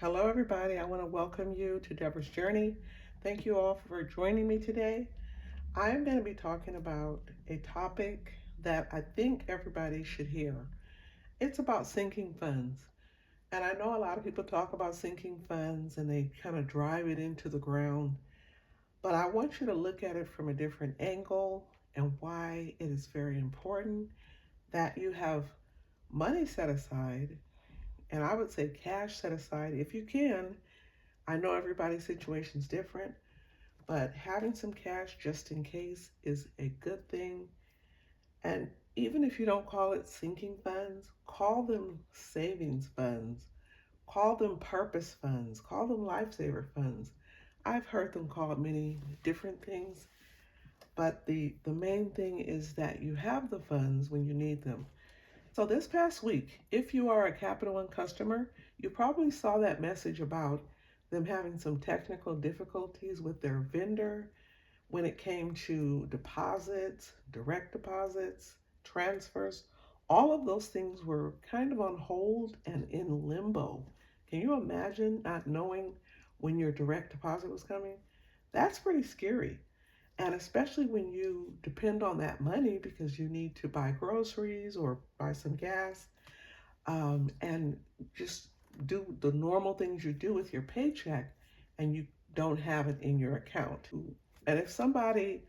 Hello, everybody. I want to welcome you to Deborah's Journey. Thank you all for joining me today. I am going to be talking about a topic that I think everybody should hear. It's about sinking funds. And I know a lot of people talk about sinking funds and they kind of drive it into the ground, but I want you to look at it from a different angle and why it is very important that you have money set aside, and I would say cash set aside if you can. I know everybody's situation is different, but having some cash just in case is a good thing. And even if you don't call it sinking funds, call them savings funds, call them purpose funds, call them lifesaver funds. I've heard them called many different things, but the main thing is that you have the funds when you need them. So this past week, if you are a Capital One customer, you probably saw that message about them having some technical difficulties with their vendor when it came to deposits, direct deposits, transfers. All of those things were kind of on hold and in limbo. Can you imagine not knowing when your direct deposit was coming? That's pretty scary. And especially when you depend on that money because you need to buy groceries or buy some gas, and just do the normal things you do with your paycheck, and you don't have it in your account. And if somebody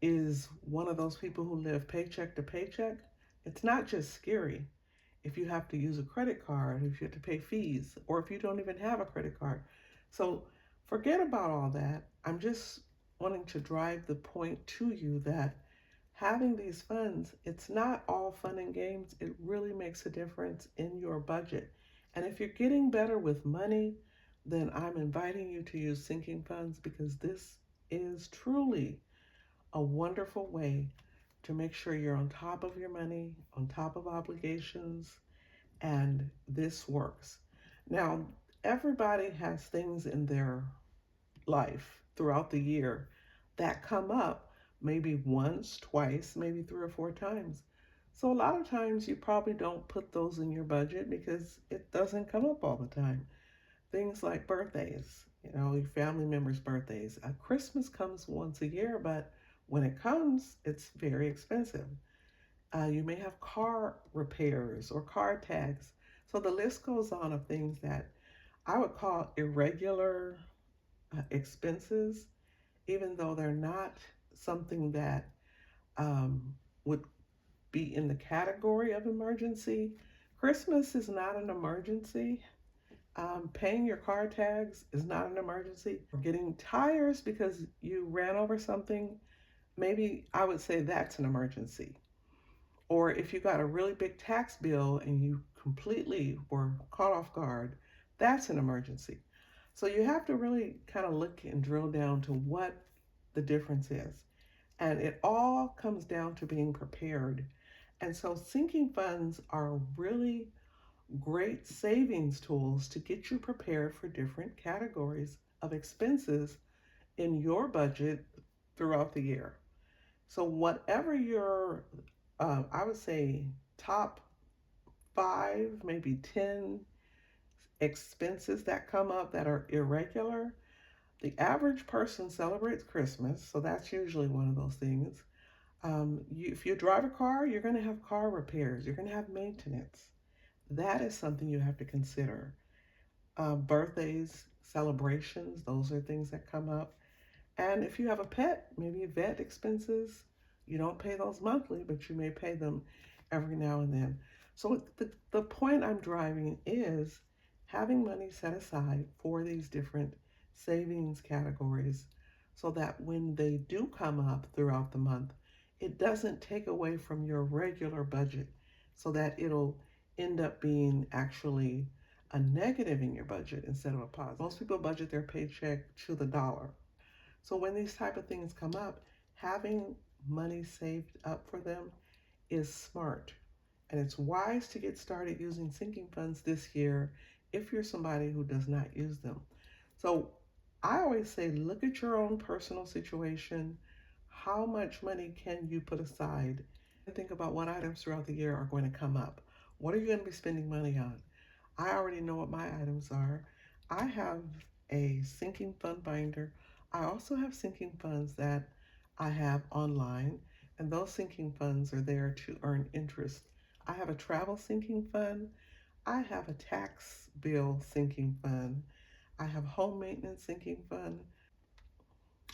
is one of those people who live paycheck to paycheck, it's not just scary if you have to use a credit card, if you have to pay fees, or if you don't even have a credit card. So forget about all that. I'm just wanting to drive the point to you that having these funds, it's not all fun and games. It really makes a difference in your budget. And if you're getting better with money, then I'm inviting you to use sinking funds because this is truly a wonderful way to make sure you're on top of your money, on top of obligations, and this works. Now, everybody has things in their life throughout the year that come up maybe once, twice, maybe three or four times. So, a lot of times you probably don't put those in your budget because it doesn't come up all the time. Things like birthdays, your family members' birthdays. Christmas comes once a year, but when it comes, it's very expensive. You may have car repairs or car tags. So the list goes on of things that I would call irregular expenses, even though they're not something that would be in the category of emergency. Christmas is not an emergency. Paying your car tags is not an emergency. Getting tires because you ran over something, maybe I would say that's an emergency. Or if you got a really big tax bill and you completely were caught off guard, that's an emergency. So you have to really kind of look and drill down to what the difference is. And it all comes down to being prepared. And so sinking funds are really great savings tools to get you prepared for different categories of expenses in your budget throughout the year. So, whatever your, I would say, top five, maybe 10 expenses that come up that are irregular, the average person celebrates Christmas, so that's usually one of those things. If you drive a car, you're going to have car repairs, you're going to have maintenance. That is something you have to consider. Birthdays, celebrations, those are things that come up. And if you have a pet, maybe vet expenses, you don't pay those monthly, but you may pay them every now and then. So the point I'm driving is having money set aside for these different savings categories so that when they do come up throughout the month, it doesn't take away from your regular budget so that it'll end up being actually a negative in your budget instead of a positive. Most people budget their paycheck to the dollar. So when these type of things come up, having money saved up for them is smart. And it's wise to get started using sinking funds this year if you're somebody who does not use them. So I always say look at your own personal situation. How much money can you put aside? And think about what items throughout the year are going to come up. What are you going to be spending money on? I already know what my items are. I have a sinking fund binder. I also have sinking funds that I have online, and those sinking funds are there to earn interest. I have a travel sinking fund. I have a tax bill sinking fund. I have home maintenance sinking fund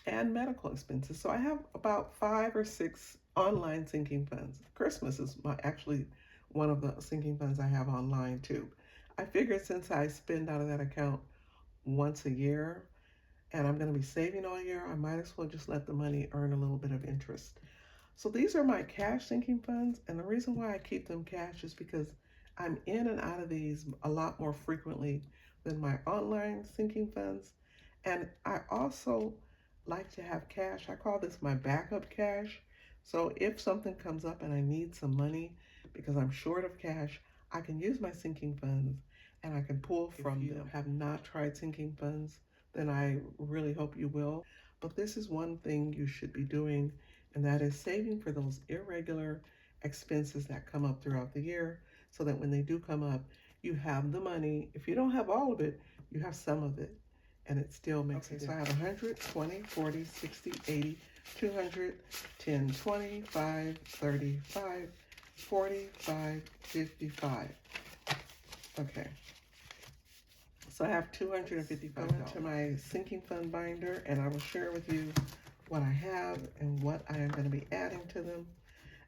and medical expenses. So I have about 5 or 6 online sinking funds. Christmas is actually one of the sinking funds I have online too. I figured since I spend out of that account once a year and I'm going to be saving all year, I might as well just let the money earn a little bit of interest. So these are my cash sinking funds, and the reason why I keep them cash is because I'm in and out of these a lot more frequently than my online sinking funds. And I also like to have cash. I call this my backup cash. So if something comes up and I need some money because I'm short of cash, I can use my sinking funds and I can pull from them. If you have not tried sinking funds, then I really hope you will. But this is one thing you should be doing, and that is saving for those irregular expenses that come up throughout the year so that when they do come up, you have the money. If you don't have all of it, you have some of it, and it still makes a difference. So I have 100, 20, 40, 60, 80, 200, 10, 20, 5, 35, 45, 55. Okay. So I have $255. Go into my sinking fund binder, and I will share with you what I have and what I am going to be adding to them.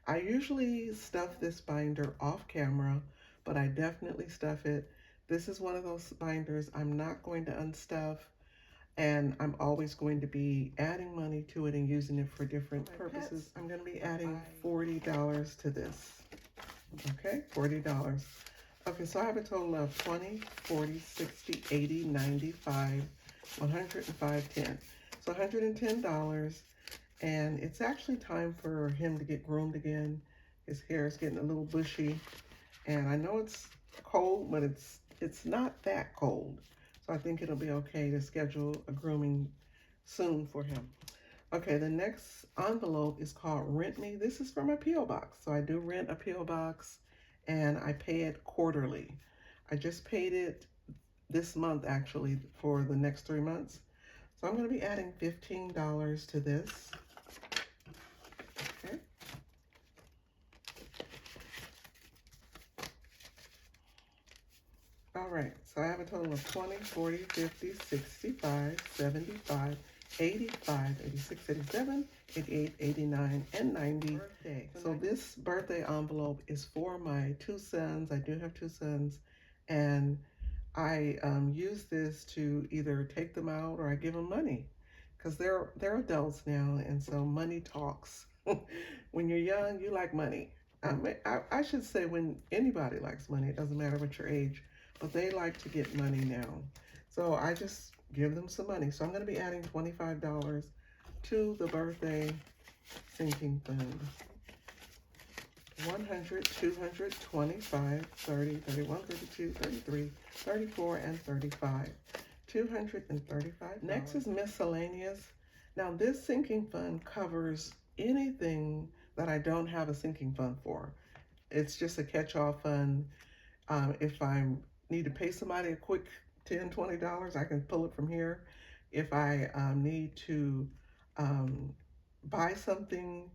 I usually stuff this binder off camera, but I definitely stuff it. This is one of those binders I'm not going to unstuff, and I'm always going to be adding money to it and using it for different purposes. I'm going to be adding $40 to this. Okay, $40. Okay, so I have a total of 20, 40, 60, 80, 95, 105, 10. So $110, and it's actually time for him to get groomed again. His hair is getting a little bushy, and I know it's cold, but it's not that cold. So I think it'll be okay to schedule a grooming soon for him. Okay, the next envelope is called Rent Me. This is for my P.O. box. So I do rent a P.O. box, and I pay it quarterly. I just paid it this month actually for the next 3 months. So I'm going to be adding $15 to this. Okay. All right, so I have a total of 20, 40, 50, 65, 75, 85, 86, 87, 88, 89, and 90. Birthday. So this birthday envelope is for my 2 sons. I do have 2 sons, and I use this to either take them out or I give them money because they're adults now, and so money talks. When you're young, you like money. I should say when anybody likes money, it doesn't matter what your age, but they like to get money now. So I just give them some money. So I'm going to be adding $25 to the birthday sinking fund. 100, 200, 25, 30, 31, 32, 33, 34, and 35. $235. Next is miscellaneous. Now this sinking fund covers anything that I don't have a sinking fund for. It's just a catch-all fund. If I need to pay somebody a quick $10, $20, I can pull it from here. If I need to buy something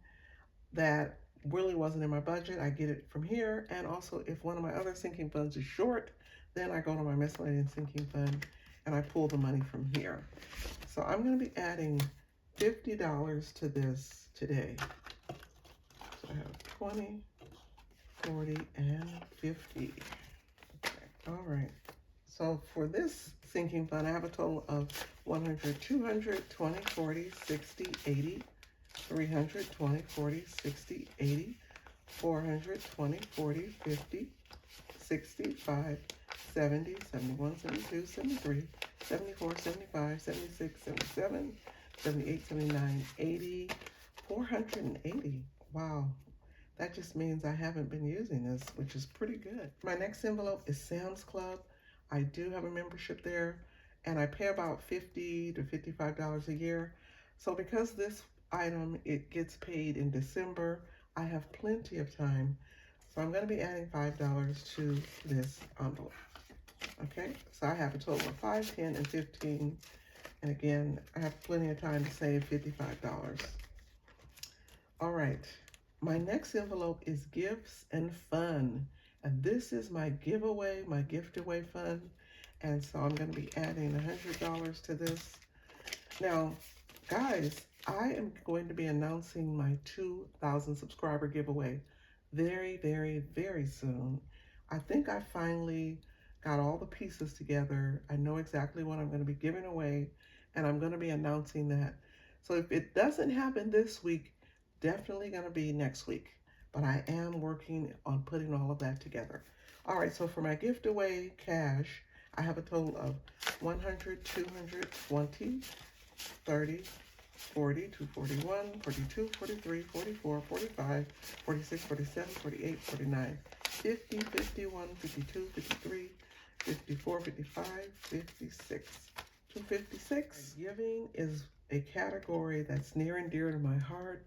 that really wasn't in my budget, I get it from here. And also, if one of my other sinking funds is short, then I go to my miscellaneous sinking fund and I pull the money from here. So I'm going to be adding $50 to this today. So I have 20, 40, and 50. Okay. All right. So for this sinking fund, I have a total of 100, 200, 20, 40, 60, 80, 300, 20, 40, 60, 80, 400, 20, 40, 50, 65, 70, 71, 72, 73, 74, 75, 76, 77, 78, 79, 80, 480. Wow. That just means I haven't been using this, which is pretty good. My next envelope is Sam's Club. I do have a membership there, and I pay about $50 to $55 a year. So because this item, it gets paid in December, I have plenty of time. So I'm going to be adding $5 to this envelope. Okay, so I have a total of 5, 10, and 15. And again, I have plenty of time to save $55. All right, my next envelope is gifts and fun. And this is my giveaway, my gift away fund. And so I'm going to be adding $100 to this. Now, guys, I am going to be announcing my 2,000 subscriber giveaway very, very, very soon. I think I finally got all the pieces together. I know exactly what I'm going to be giving away, and I'm going to be announcing that. So if it doesn't happen this week, definitely going to be next week. But I am working on putting all of that together. All right, so for my gift away cash, I have a total of 100, 220, 30, 40, 241, 42, 43, 44, 45, 46, 47, 48, 49, 50, 51, 52, 53, 54, 55, 56. 256. Giving is a category that's near and dear to my heart.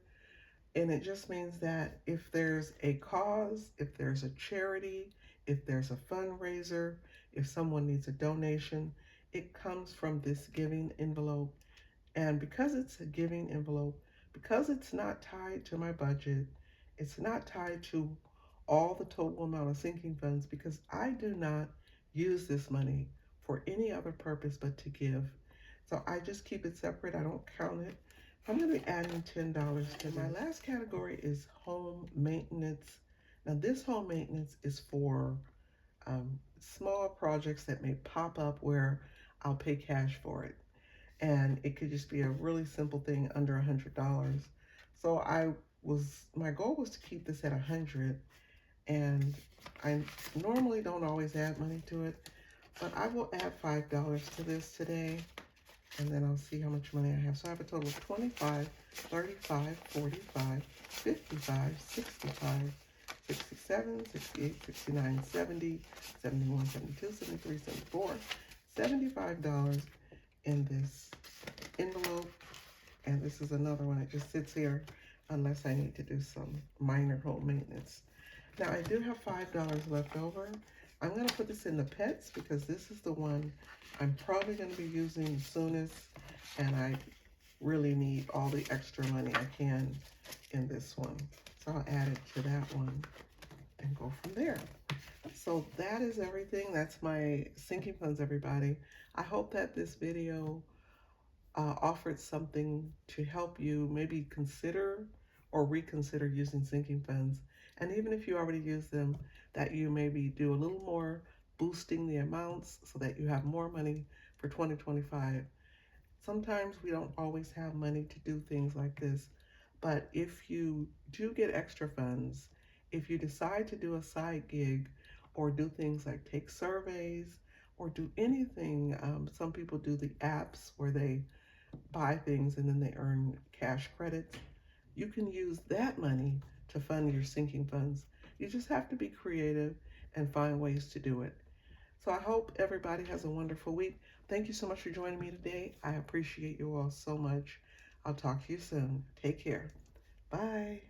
And it just means that if there's a cause, if there's a charity, if there's a fundraiser, if someone needs a donation, it comes from this giving envelope. And because it's a giving envelope, because it's not tied to my budget, it's not tied to all the total amount of sinking funds, because I do not use this money for any other purpose but to give. So I just keep it separate. I don't count it. I'm going to be adding $10 to my last category is home maintenance. Now this home maintenance is for small projects that may pop up where I'll pay cash for it. And it could just be a really simple thing under $100. So my goal was to keep this at 100, and I normally don't always add money to it, but I will add $5 to this today, and then I'll see how much money I have. So I have a total of 25, 35, 45, 55, 65, 67, 68, 69, 70, 71, 72, 73, 74, $75 in this envelope. And this is another one that just sits here unless I need to do some minor home maintenance. Now I do have $5 left over. I'm going to put this in the pets because this is the one I'm probably going to be using the soonest, and I really need all the extra money I can in this one. So I'll add it to that one and go from there. So that is everything. That's my sinking funds, everybody. I hope that this video offered something to help you maybe consider or reconsider using sinking funds. And even if you already use them, that you maybe do a little more boosting the amounts so that you have more money for 2025. Sometimes we don't always have money to do things like this, but if you do get extra funds, if you decide to do a side gig or do things like take surveys or do anything, some people do the apps where they buy things and then they earn cash credits. You can use that money to fund your sinking funds. You just have to be creative and find ways to do it. So I hope everybody has a wonderful week. Thank you so much for joining me today. I appreciate you all so much. I'll talk to you soon. Take care. Bye.